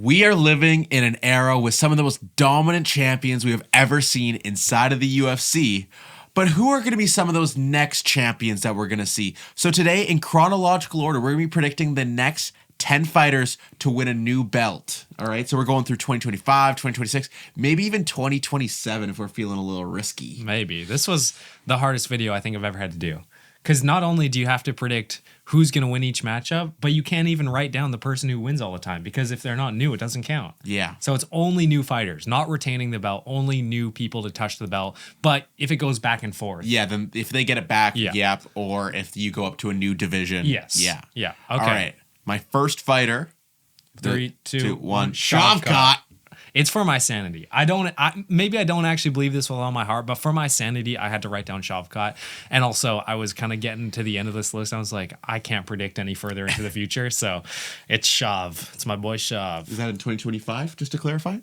We are living in an era with some of the most dominant champions we have ever seen inside of the UFC. But who are going to be some of those next champions that we're going to see? So today, in chronological order, we're going to be predicting the next 10 fighters to win a new belt. All right, so we're going through 2025, 2026, maybe even 2027 if we're feeling a little risky. Maybe. This was the hardest video I think I've ever had to do. Because not only do you have to predict who's going to win each matchup, but you can't even write down the person who wins all the time. Because if they're not new, it doesn't count. Yeah. So it's only new fighters, not retaining the belt, only new people to touch the belt. But if it goes back and forth. Yeah, then if they get it back, yep. Or if you go up to a new division. Yes. Yeah. Yeah. Okay. All right. My first fighter. 3, 2, 1. Shavkat. It's for my sanity. Maybe I don't actually believe this with all my heart, but for my sanity, I had to write down Shavkat. And also, I was kind of getting to the end of this list. I was like, I can't predict any further into the future. So it's Shav. It's my boy Shav. Is that in 2025, just to clarify?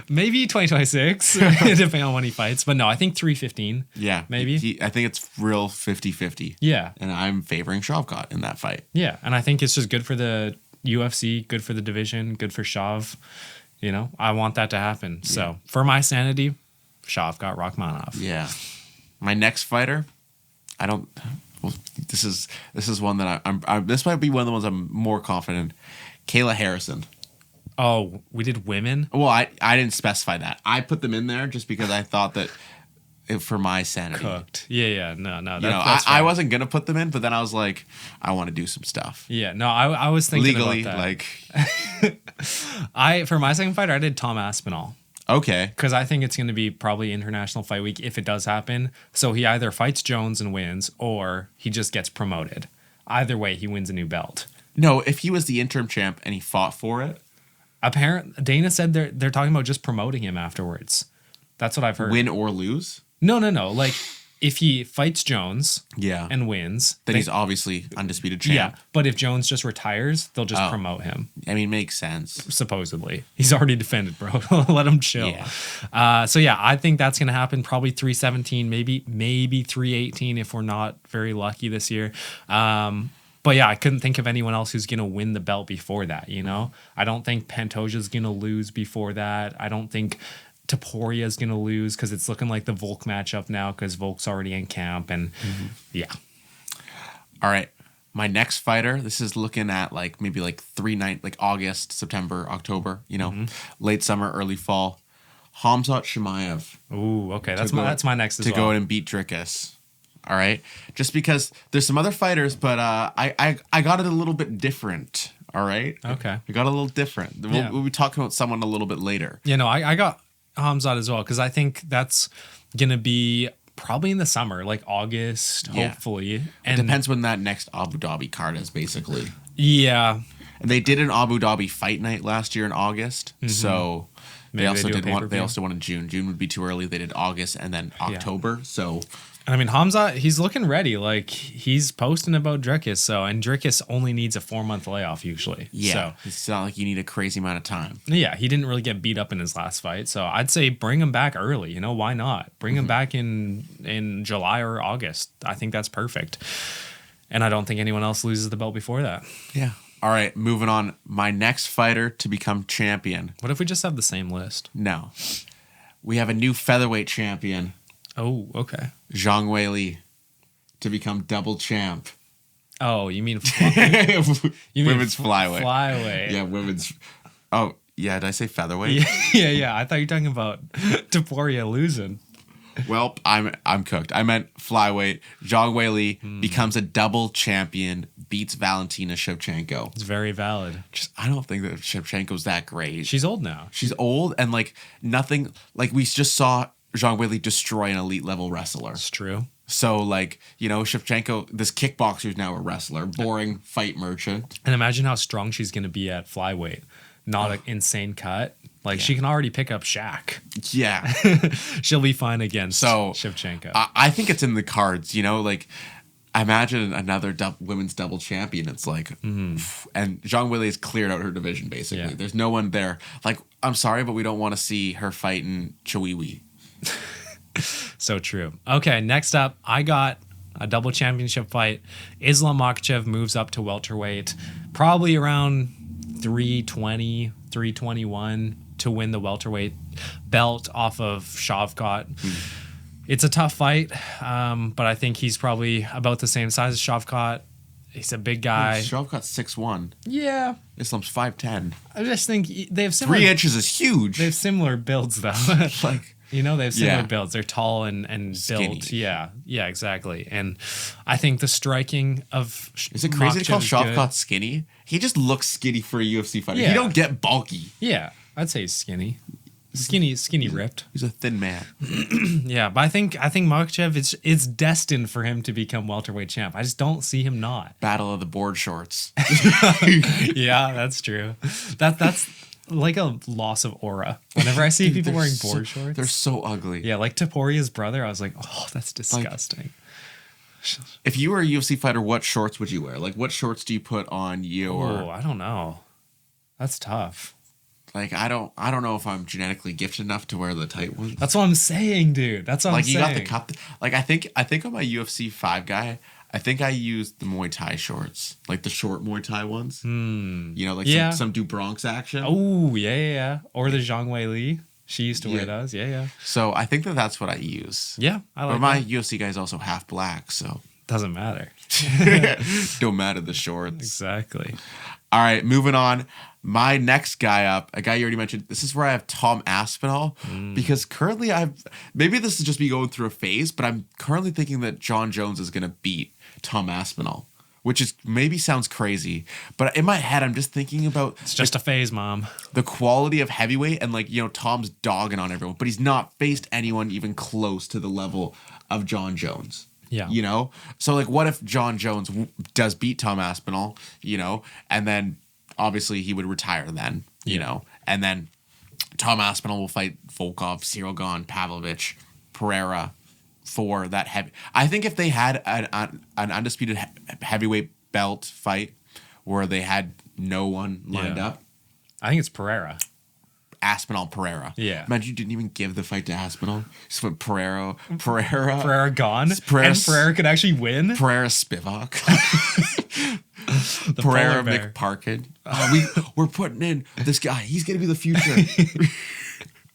Maybe 2026, depending on when he fights. But no, I think 315. Yeah. Maybe. I think it's real 50-50. Yeah. And I'm favoring Shavkat in that fight. Yeah. And I think it's just good for the UFC, good for the division, good for Shav. You know, I want that to happen. Yeah. So for my sanity, Shavkat Rakhmonov. Yeah. My next fighter, this is one that this might be one of the ones I'm more confident in. Kayla Harrison. Oh, we did women? Well, I didn't specify that. I put them in there just because I thought that for my sanity. Cooked. Yeah. No. I wasn't going to put them in, but then I was like, I want to do some stuff. Yeah. No, I was thinking legally, about that. Like. For my second fighter, I did Tom Aspinall. Okay. Because I think it's going to be probably International Fight Week if it does happen. So he either fights Jones and wins, or he just gets promoted. Either way, he wins a new belt. No, if he was the interim champ and he fought for it. Dana said they're talking about just promoting him afterwards. That's what I've heard. Win or lose? No. Like, if he fights Jones and wins... Then he's obviously undisputed champ. Yeah, but if Jones just retires, they'll just promote him. I mean, makes sense. Supposedly. He's already defended, bro. Let him chill. Yeah. So, I think that's going to happen. Probably 317, maybe 318 if we're not very lucky this year. But yeah, I couldn't think of anyone else who's going to win the belt before that, you know? I don't think Pantoja's going to lose before that. I don't think Topuria is going to lose because it's looking like the Volk matchup now because Volk's already in camp. And yeah. All right. My next fighter, this is looking at maybe 3 nights, like August, September, October, you know, late summer, early fall. Khamzat Chimaev. Ooh, okay. That's my next as well. To go in and beat Dricus. All right. Just because there's some other fighters, but I got it a little bit different. All right. Okay. I got a little different. We'll be talking about someone a little bit later. Yeah, no, I got Khamzat as well because I think that's going to be probably in the summer, like August, hopefully. And it depends when that next Abu Dhabi card is, basically. Yeah. And they did an Abu Dhabi fight night last year in August. So maybe they also did one. They also did one in June. June would be too early. They did August and then October. So. I mean, Khamzat, he's looking ready. Like, he's posting about Dricus. And Dricus only needs a 4-month layoff usually. Yeah. So, it's not like you need a crazy amount of time. Yeah. He didn't really get beat up in his last fight. So I'd say bring him back early. You know, why not? Bring him back in July or August. I think that's perfect. And I don't think anyone else loses the belt before that. Yeah. All right. Moving on. My next fighter to become champion. What if we just have the same list? No. We have a new featherweight champion. Oh, okay. Zhang Weili to become double champ. Oh, you mean women's flyweight? Flyweight. Yeah, women's. Oh, yeah. Did I say featherweight? Yeah. I thought you were talking about Topuria losing. Well, I'm cooked. I meant flyweight. Zhang Weili becomes a double champion, beats Valentina Shevchenko. It's very valid. I don't think that Shevchenko's that great. She's old now. She's old and nothing. We just saw Zhang Weili destroy an elite level wrestler. It's true. So Shevchenko, this kickboxer is now a wrestler, boring fight merchant. And imagine how strong she's going to be at flyweight. Not an insane cut. She can already pick up Shaq. Yeah. She'll be fine against Shevchenko. I think it's in the cards, you know, imagine another women's double champion. It's and Zhang Weili has cleared out her division, basically. Yeah. There's no one there. I'm sorry, but we don't want to see her fighting Chiwiwi. So true. Okay, next up, I got a double championship fight. Islam Makhachev moves up to welterweight, probably around 320, 321 to win the welterweight belt off of Shavkat. It's a tough fight, but I think he's probably about the same size as Shavkat. He's a big guy. Shavkat's 6'1". Yeah. Islam's 5'10". I just think they have similar... 3 inches is huge. They have similar builds, though. Like, they have similar builds. They're tall and skinny. built. Yeah, exactly. And I think the striking of... Is it crazy to call Makhachev is Shavkat skinny? He just looks skinny for a UFC fighter. Yeah. He don't get bulky. Yeah, I'd say he's skinny. Skinny ripped. He's a thin man. Yeah, but I think Makhachev it's destined for him to become welterweight champ. I just don't see him not. Battle of the board shorts. Yeah, that's true. That's like a loss of aura. Whenever I see people wearing board shorts, they're so ugly. Yeah, like Taporia's brother, I was like, oh, that's disgusting. If you were a UFC fighter, what shorts would you wear? Like, what shorts do you put on your? Oh, I don't know. That's tough. Like, I don't know if I'm genetically gifted enough to wear the tight ones. That's what I'm saying, dude. That's what I'm saying. Like, you got the cup. Like, I think on my UFC 5 guy, I think I used the Muay Thai shorts, like the short Muay Thai ones. You know, like some do Bronx action. Oh, yeah. Or the Zhang Wei Li. She used to wear those. Yeah. So I think that's what I use. Yeah, I like But my that. UFC guy is also half black, so Doesn't matter. don't matter the shorts. Exactly. All right, moving on. My next guy up, a guy you already mentioned. This is where I have Tom Aspinall because currently maybe this is just me going through a phase, but I'm currently thinking that John Jones is going to beat Tom Aspinall, which is maybe sounds crazy, but in my head I'm just thinking about It's just a phase, Mom. the quality of heavyweight and Tom's dogging on everyone, but he's not faced anyone even close to the level of John Jones. Yeah. So what if John Jones does beat Tom Aspinall, and then obviously he would retire then, and then Tom Aspinall will fight Volkov, Cyril Gane, Pavlovich, Pereira for that heavy. I think if they had an undisputed heavyweight belt fight where they had no one lined up, I think it's Pereira. Aspinall Pereira. Yeah. Imagine you didn't even give the fight to Aspinall. Just went Pereira Gone. Pereira, And Pereira could actually win. Pereira Spivak. The Pereira polar bear. McParkin. We're putting in this guy. He's gonna be the future.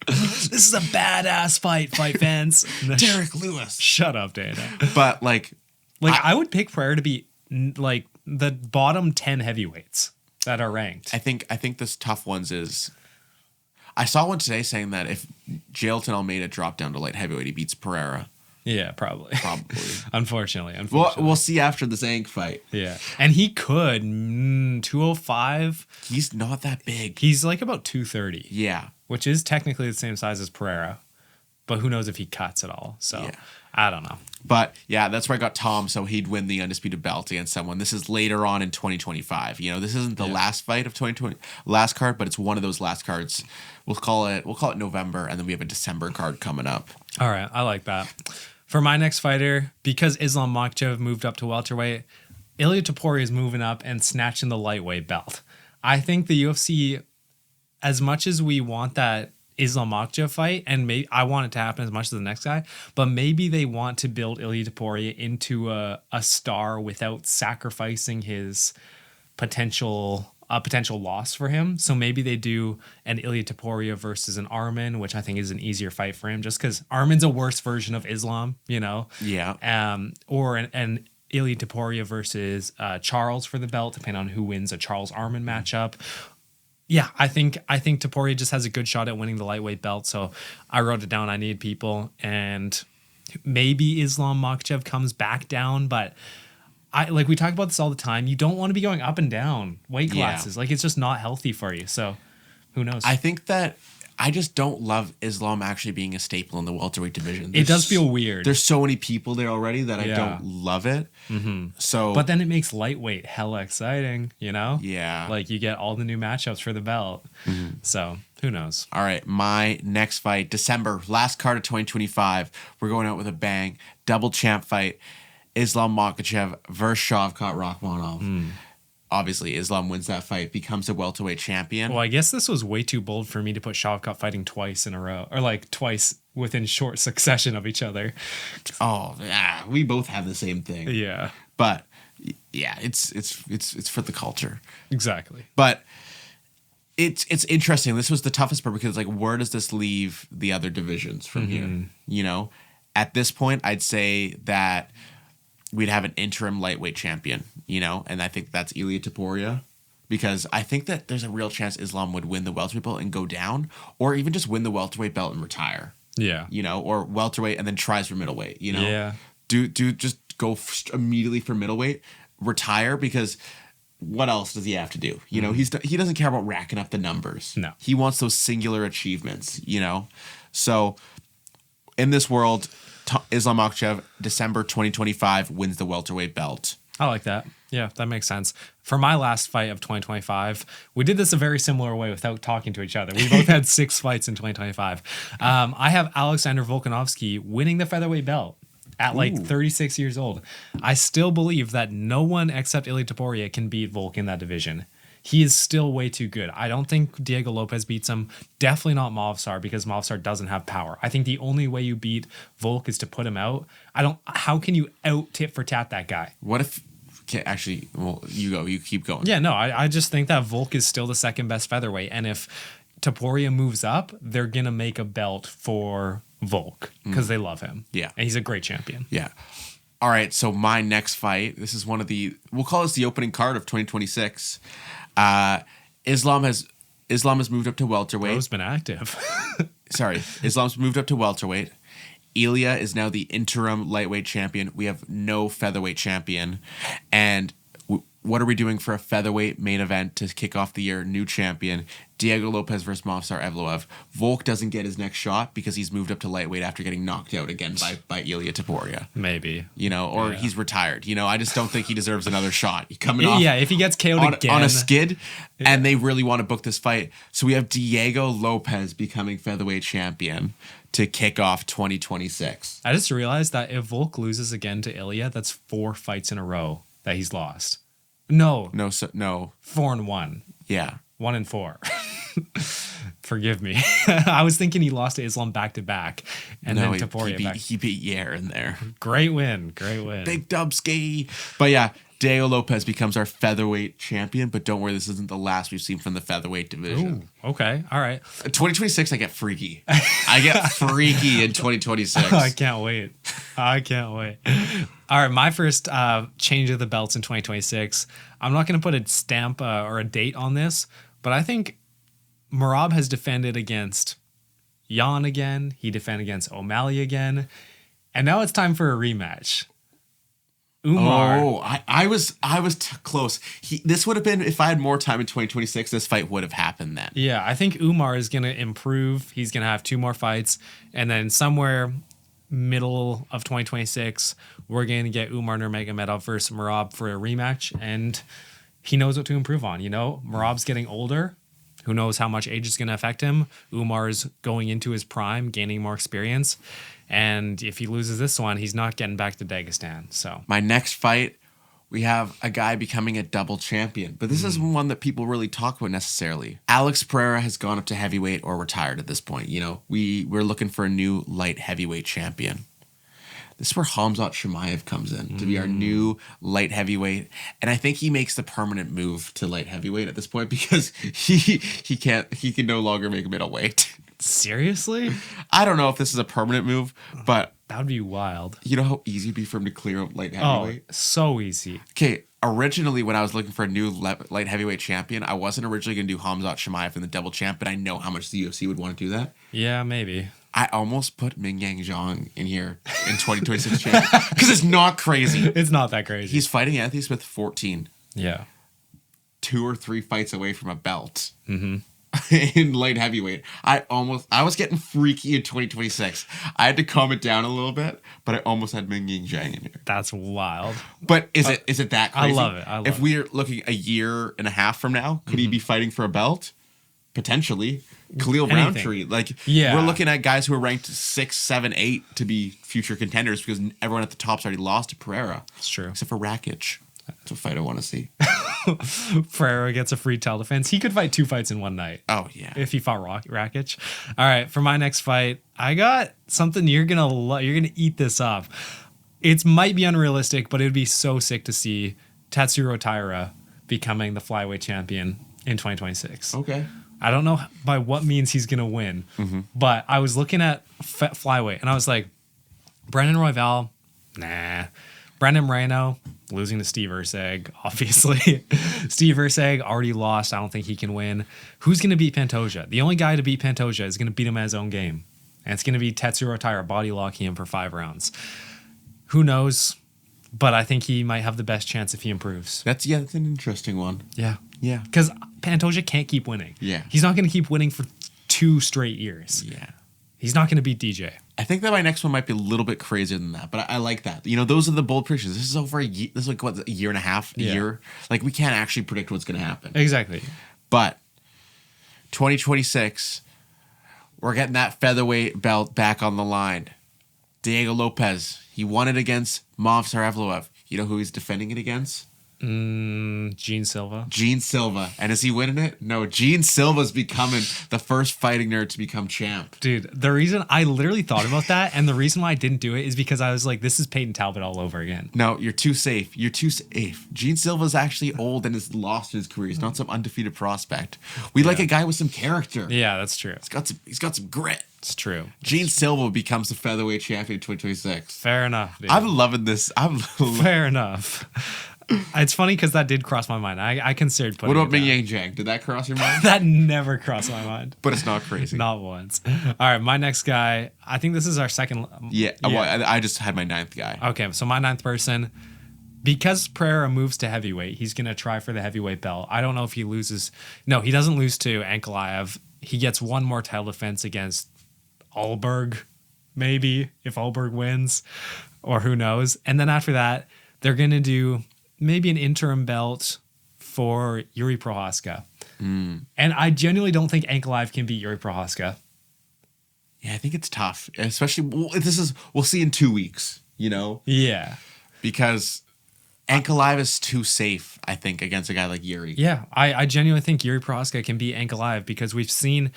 This is a badass fight, fans. Derek Lewis. Shut up, Dana. But I would pick Pereira to be like the bottom 10 heavyweights that are ranked. I think this tough ones is. I saw one today saying that if Jailton Almeida dropped down to light heavyweight, he beats Pereira. Yeah, probably. Unfortunately. We'll see after the Zank fight. Yeah. And he could 205. He's not that big. He's like about 230. Yeah. Which is technically the same size as Pereira. But who knows if he cuts at all. So I don't know. But yeah, that's where I got Tom, so he'd win the undisputed belt against someone. This is later on in 2025. This isn't the last fight of 2020, last card, but it's one of those last cards. We'll call it November, and then we have a December card coming up. All right, I like that. For my next fighter, because Islam Makhachev moved up to welterweight, Ilia Topuria is moving up and snatching the lightweight belt. I think the UFC, as much as we want that Islam Makhachev fight, and I want it to happen as much as the next guy, but maybe they want to build Ilia Topuria into a star without sacrificing his potential loss for him. So maybe they do an Ilia Topuria versus an Arman, which I think is an easier fight for him, just because Arman's a worse version of Islam, Yeah. Or an Ilia Topuria versus Charles for the belt, depending on who wins a Charles Arman matchup. Yeah, I think Topuria just has a good shot at winning the lightweight belt. So I wrote it down. I need people, and maybe Islam Makhachev comes back down, but we talk about this all the time. You don't want to be going up and down weight classes. Yeah. It's just not healthy for you. So who knows? I think that I just don't love Islam actually being a staple in the welterweight division. It does feel weird. There's so many people there already that I don't love it. Mm-hmm. So, but then it makes lightweight hella exciting, Yeah. You get all the new matchups for the belt. Mm-hmm. So who knows? All right, my next fight, December, last card of 2025. We're going out with a bang. Double champ fight. Islam Makhachev versus Shavkat Rakhmonov. Obviously, Islam wins that fight, becomes a welterweight champion. Well, I guess this was way too bold for me to put Shavkat fighting twice in a row, or twice within short succession of each other. Oh, yeah, we both have the same thing. Yeah, but yeah, it's for the culture. Exactly. But it's interesting. This was the toughest part because like, where does this leave the other divisions from here? You know, at this point, I'd say that we'd have an interim lightweight champion. You know, and I think that's Ilia Topuria. Because I think that there's a real chance Islam would win the welterweight belt and go down, or even just win the welterweight belt and retire. Yeah. You know, or welterweight and then tries for middleweight, you know? Yeah. Do just go immediately for middleweight, retire, because what else does he have to do? You know, he doesn't care about racking up the numbers. No. He wants those singular achievements, you know? So in this world, Islam Makhachev, December 2025, wins the welterweight belt. I like that. Yeah, that makes sense. For my last fight of 2025, we did this a very similar way without talking to each other. We both had 6 fights in 2025. I have Alexander Volkanovski winning the featherweight belt at like 36 years old. I still believe that no one except Ilia Topuria can beat Volk in that division. He is still way too good. I don't think Diego Lopez beats him. Definitely not Movsar, because Movsar doesn't have power. I think the only way you beat Volk is to put him out. How can you out tit for tat that guy? What if... Okay, actually, well, you keep going. Yeah, no, I just think that Volk is still the second best featherweight. And if Topuria moves up, they're going to make a belt for Volk because they love him. Yeah. And he's a great champion. Yeah. All right, so my next fight, this is one of the... We'll call this the opening card of 2026. Islam has moved up to welterweight. Bro's been active. Sorry, Islam's moved up to welterweight. Ilia is now the interim lightweight champion. We have no featherweight champion. And what are we doing for a featherweight main event to kick off the year? New champion, Diego Lopez versus Movsar Evloev. Volk doesn't get his next shot because he's moved up to lightweight after getting knocked out again by Ilia Topuria. Maybe. You know, or he's retired. You know, I just don't think he deserves another shot. Coming off, yeah, if he gets KO'd again. On a skid, and they really want to book this fight. So we have Diego Lopez becoming featherweight champion to kick off 2026. I just realized that if Volk loses again to Ilia, that's 4 fights in a row that he's lost. No. No. 4-1. Yeah. 1-4. Forgive me. I was thinking he lost to Islam back to back, and then Topuria back. He beat Yair in there. Great win. Big Dubsky. But yeah, Diego Lopez becomes our featherweight champion. But don't worry, this isn't the last we've seen from the featherweight division. Ooh, okay. All right. 2026, I get freaky. I get freaky in 2026. I can't wait. All right, my first change of the belts in 2026. I'm not going to put a stamp or a date on this, but I think Merab has defended against Jan again. He defended against O'Malley again. And now it's time for a rematch. Umar. Oh, I was close. This would have been, if I had more time in 2026, this fight would have happened then. Yeah, I think Umar is going to improve. He's going to have 2 more fights. And then somewhere middle of 2026, we're going to get Umar Nurmagomedov versus Merab for a rematch. And he knows what to improve on. You know, Merab's getting older. Who knows how much age is going to affect him? Umar's going into his prime, gaining more experience. And if he loses this one, he's not getting back to Dagestan. So my next fight, we have a guy becoming a double champion. But this isn't one that people really talk about necessarily. Alex Pereira has gone up to heavyweight or retired at this point. You know, we're looking for a new light heavyweight champion. This is where Khamzat Chimaev comes in to be our new light heavyweight. And I think he makes the permanent move to light heavyweight at this point because he can no longer make middleweight. Seriously? I don't know if this is a permanent move, but that would be wild. You know how easy it'd be for him to clear up light heavyweight? Oh, so easy. Okay, originally when I was looking for a new light heavyweight champion, I wasn't originally going to do Khamzat Chimaev in the double champ, but I know how much the UFC would want to do that. Yeah, maybe. I almost put Ming Yang Zhang in here in 2026 champ because it's not crazy. It's not that crazy. He's fighting Anthony Smith 14. Yeah. 2 or 3 fights away from a belt. In light heavyweight. I was getting freaky in 2026. I had to calm it down a little bit, but I almost had Ming Yang Zhang in here. That's wild. But is it that crazy? I love it. If we're looking a year and a half from now, could he be fighting for a belt? Potentially. Khalil Roundtree. We're looking at guys who are ranked 6, 7, 8 to be future contenders because everyone at the top's already lost to Pereira. It's true. Except for Rakic. That's a fight I want to see. Pereira gets a free title defense. He could fight 2 fights in one night. Oh, yeah. If he fought Rakic. All right, for my next fight, I got something you're gonna eat this up. It might be unrealistic, but it would be so sick to see Tatsuro Taira becoming the flyweight champion in 2026. Okay. I don't know by what means he's going to win, but I was looking at flyweight and I was like, Brendan Royval, nah. Brendan Moreno, losing to Steve Erceg, obviously. Steve Erceg already lost. I don't think he can win. Who's going to beat Pantoja? The only guy to beat Pantoja is going to beat him at his own game. And it's going to be Tetsuro Taira body locking him for 5 rounds. Who knows? But I think he might have the best chance if he improves. That's an interesting one. Yeah. Yeah. Because Pantoja can't keep winning. Yeah. He's not going to keep winning for 2 straight years. Yeah. He's not going to beat DJ. I think that my next one might be a little bit crazier than that, but I like that. You know, those are the bold predictions. This is over a year. This is like, what, a year and a half? A year? Like, we can't actually predict what's going to happen. Exactly. But 2026, we're getting that featherweight belt back on the line. Diego Lopez, he won it against Movsar Evloev. You know who he's defending it against? Gene Silva. Gene Silva. And is he winning it? No, Gene Silva's becoming the first fighting nerd to become champ. Dude, the reason I literally thought about that and the reason why I didn't do it is because I was like, this is Peyton Talbot all over again. No, you're too safe. You're too safe. Gene Silva's actually old and has lost his career. He's not some undefeated prospect. We like a guy with some character. Yeah, that's true. He's got some grit. It's true. Gene Silva becomes the featherweight champion in 2026. Fair enough, dude. I'm loving this. Fair enough. It's funny because that did cross my mind. I considered putting What about it Ming down. Yang Jang? Did that cross your mind? That never crossed my mind. But it's not crazy. Not once. All right, my next guy. I think this is our second. Yeah. Well, I just had my 9th guy. Okay, so my 9th person, because Pereira moves to heavyweight, he's going to try for the heavyweight belt. I don't know if he loses. No, he doesn't lose to Ankalaev. He gets one more title defense against Alberg, maybe, if Alberg wins, or who knows. And then after that, they're going to do maybe an interim belt for Yuri Prohaska. And I genuinely don't think Ankalaev can beat Yuri Prohaska. Yeah, I think it's tough, especially we'll see in 2 weeks. You know. Yeah. Because Ankalaev is too safe, I think, against a guy like Yuri. Yeah, I genuinely think Yuri Prohaska can beat Ankalaev because we've seen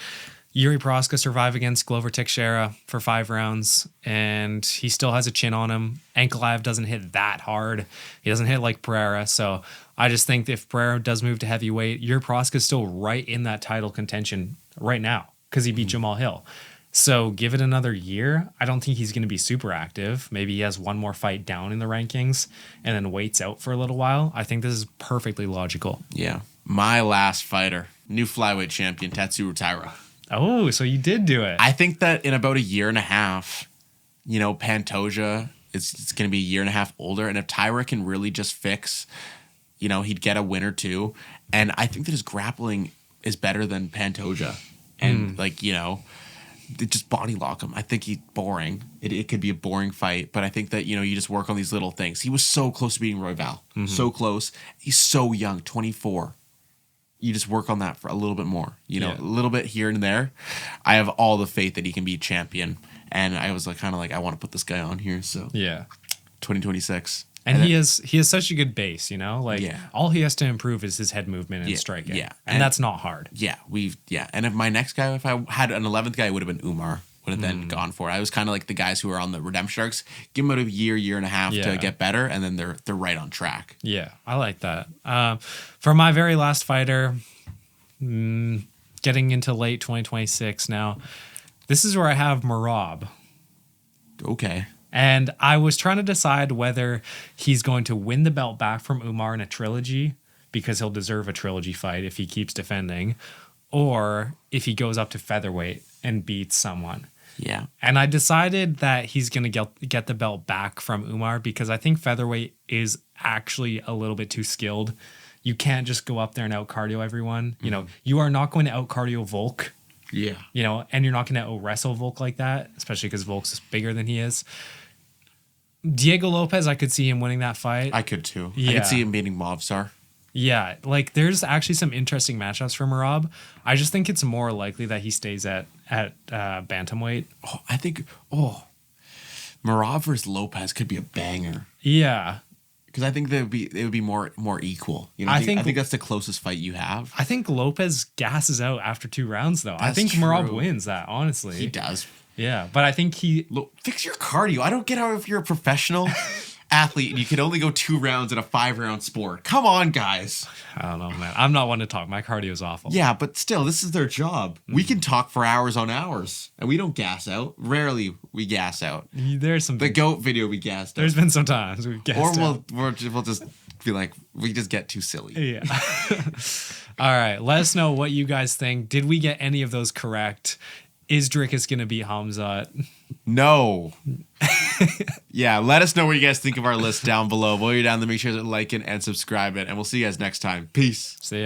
Yuri Prohaska survive against Glover Teixeira for 5 rounds, and he still has a chin on him. Ankalaev doesn't hit that hard. He doesn't hit like Pereira, so I just think if Pereira does move to heavyweight, Yuri Prohaska is still right in that title contention right now because he beat Jamal Hill. So give it another year. I don't think he's going to be super active. Maybe he has one more fight down in the rankings and then waits out for a little while. I think this is perfectly logical. Yeah. My last fighter, new flyweight champion, Tetsuro Taira. Oh, so you did do it. I think that in about a year and a half, you know, Pantoja it's going to be a year and a half older. And if Taira can really just fix, you know, he'd get a win or two. And I think that his grappling is better than Pantoja. And like, you know, just body lock him. I think he's boring. It could be a boring fight, but I think that, you know, you just work on these little things. He was so close to beating Royval. So close. He's so young, 24. You just work on that for a little bit more, you know, a little bit here and there. I have all the faith that he can be champion. And I was like, kind of like, I want to put this guy on here. So yeah, 2026. And he has such a good base, you know, like all he has to improve is his head movement and striking. Yeah. And that's not hard. Yeah. And if my next guy, if I had an 11th guy, it would have been Umar. Would have then gone for it. I was kind of like the guys who are on the Redemption arcs. Give them a year and a half to get better, and then they're right on track. Yeah, I like that. For my very last fighter, getting into late 2026 now, this is where I have Merab. Okay. And I was trying to decide whether he's going to win the belt back from Umar in a trilogy, because he'll deserve a trilogy fight if he keeps defending, or if he goes up to featherweight and beats someone. Yeah. And I decided that he's going to get the belt back from Umar because I think featherweight is actually a little bit too skilled. You can't just go up there and out cardio everyone. You know, you are not going to out cardio Volk. Yeah. You know, and you're not going to out wrestle Volk like that, especially because Volk's bigger than he is. Diego Lopez, I could see him winning that fight. I could too. Yeah. I could see him beating Movsar. Yeah, like there's actually some interesting matchups for Merab. I just think it's more likely that he stays at bantamweight. Oh, I think Merab versus Lopez could be a banger. Yeah, because I think it would be more equal. You know, I think that's the closest fight you have. I think Lopez gasses out after 2 rounds though. I think Merab wins that. Honestly, he does. Yeah, but I think fix your cardio. I don't get how if you're a professional. athlete and you can only go 2 rounds in a 5-round sport. Come on, guys. I don't know, man. I'm not one to talk. My cardio is awful. Yeah, but still, this is their job. We can talk for hours on hours, and we don't gas out. Rarely we gas out. There's some. The goat video we gassed out. There's been some times we've gassed out. We'll just be like, we just get too silly. Yeah. All right. Let us know what you guys think. Did we get any of those correct? Is Drickus going to beat Hamzat? No. Yeah, let us know what you guys think of our list down below. While you're down there, make sure to like it and subscribe it. And we'll see you guys next time. Peace. See ya.